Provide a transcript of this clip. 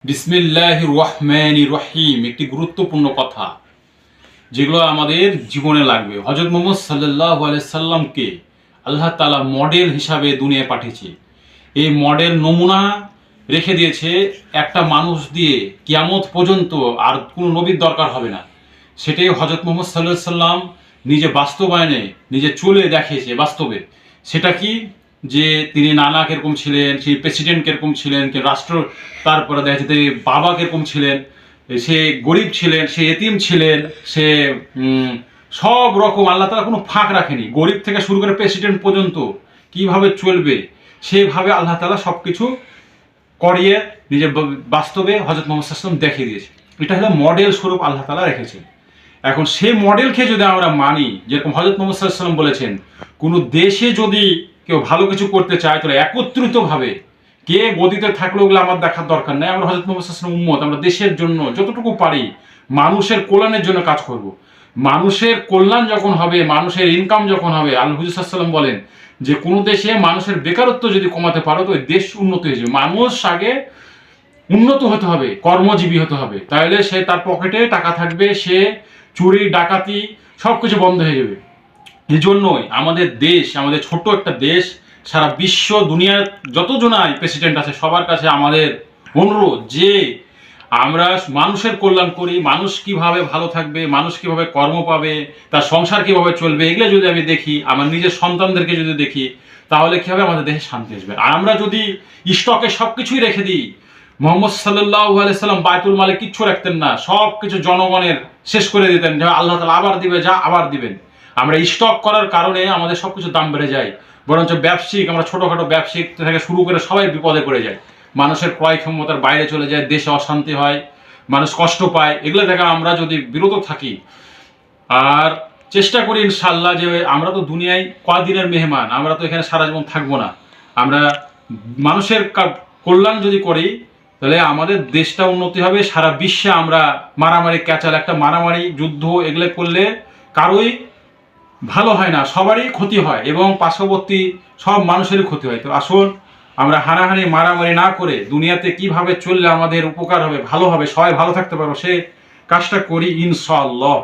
বিসমিল্লাহির রহমানির রহিম একটি গুরুত্বপূর্ণ কথা যেগুলো আমাদের জীবনে লাগবে। হযরত মুহাম্মদ সাল্লাল্লাহু আলাইহি সাল্লামকে আল্লাহ তাআলা মডেল হিসাবে দুনিয়ায় পাঠিয়েছে। এই মডেল নমুনা রেখে দিয়েছে একটা মানুষ দিয়ে কিয়ামত পর্যন্ত আর কোনো নবীর দরকার হবে না। সেটাই হযরত মুহাম্মদ সাল্লাল্লাহু আলাইহি সাল্লাম নিজে বাস্তবায়নে নিজে চলে দেখিয়েছে বাস্তবে। সেটা কি, যে তিনি নানা কিরকম ছিলেন, সেই প্রেসিডেন্ট কিরকম ছিলেন, কে রাষ্ট্র, তারপরে দেখা যাচ্ছে তিনি বাবা কিরকম ছিলেন, সে গরিব ছিলেন, সে এতিম ছিলেন, সে সব রকম আল্লাহ তাআলা কোনো ফাঁক রাখেনি। গরিব থেকে শুরু করে প্রেসিডেন্ট পর্যন্ত কিভাবে চলবে সেভাবে আল্লাহ তাআলা সব কিছু করিয়ে নিজের বাস্তবে হযরত মুহাম্মদ সাল্লাল্লাহু আলাইহি ওয়াসাল্লাম দেখিয়ে দিয়েছে। এটা হলো মডেল স্বরূপ আল্লাহ তাআলা রেখেছেন। এখন সেই মডেলকে যদি আমরা মানি, যেরকম হযরত মুহাম্মদ সাল্লাল্লাহু আলাইহি ওয়াসাল্লাম বলেছেন, কোনো দেশে যদি কেউ ভালো কিছু করতে চায় তাহলে একত্রিতভাবে কে গদিতে থাকলে ওগুলো আমার দেখার দরকার নেই। আমরা হযরত মুহাম্মদ সাল্লাল্লাহু আলাইহি ওয়াসাল্লাম উম্মত, আমরা দেশের জন্য যতটুকু পারি মানুষের কল্যাণের জন্য কাজ করব। মানুষের কল্যাণ যখন হবে, মানুষের ইনকাম যখন হবে, আল্লাহ হুজুর সাল্লাল্লাহু আলাইহি ওয়াসাল্লাম বলেন যে কোনো দেশে মানুষের বেকারত্ব যদি কমাতে পারো তো ওই দেশ উন্নত হয়ে যাবে। মানুষ আগে উন্নত হতে হবে, কর্মজীবী হতে হবে, তাহলে সে তার পকেটে টাকা থাকবে, সে চুরি ডাকাতি সবকিছু বন্ধ হয়ে যাবে। এই জন্যই আমাদের দেশ, আমাদের ছোট্ট একটা দেশ, সারা বিশ্ব দুনিয়ার যতজনাই প্রেসিডেন্ট আছে সবার কাছে আমাদের অনুরোধ যে আমরা মানুষের কল্যাণ করি। মানুষ কিভাবে ভালো থাকবে, মানুষ কিভাবে কর্ম পাবে, তার সংসার কিভাবে চলবে, এগুলো যদি আমি দেখি, আমার নিজের সন্তানদেরকে যদি দেখি, তাহলে কি হবে, আমাদের দেশে শান্তি আসবে। আর আমরা যদি স্টকে সবকিছুই রেখে দিই, মুহাম্মদ সাল্লাল্লাহু আলাইহি সাল্লাম বাইতুল মালে কিচ্ছু রাখতেন না, সব কিছু জনগণের শেষ করে দিতেন, যে আল্লাহ তাআলা আবার দিবে, যা আবার দিবেন। আমরা স্টক করার কারণে আমাদের সবকিছু দাম বেড়ে যায়, বরঞ্চ ব্যবসায়িক, আমরা ছোটখাটো ব্যবসায়িক থেকে শুরু করে সবাই বিপদে পড়ে যায়। মানুষের ক্রয় ক্ষমতার বাইরে চলে যায়, দেশে অশান্তি হয়, মানুষ কষ্ট পায়। এগুলো থেকে আমরা যদি বিরত থাকি আর চেষ্টা করি ইনশাআল্লাহ, যে আমরা তো দুনিয়ায় কয়দিনের মেহমান, আমরা তো এখানে সারা জীবন থাকবো না। আমরা মানুষের কল্যাণ যদি করি তাহলে আমাদের দেশটা উন্নতি হবে। সারা বিশ্বে আমরা মারামারি ক্যাচাল, একটা মারামারি যুদ্ধ এগুলো করলে কারোই ভালো হয় না, সবারই ক্ষতি হয় এবং পার্শ্ববর্তী সব মানুষেরই ক্ষতি হয়। তো আসুন আমরা হানাহানি মারামারি না করে দুনিয়াতে কিভাবে চললে আমাদের উপকার হবে, ভালো হবে, সবাই ভালো থাকতে পারবো, সে কাজটা করি ইনশাআল্লাহ।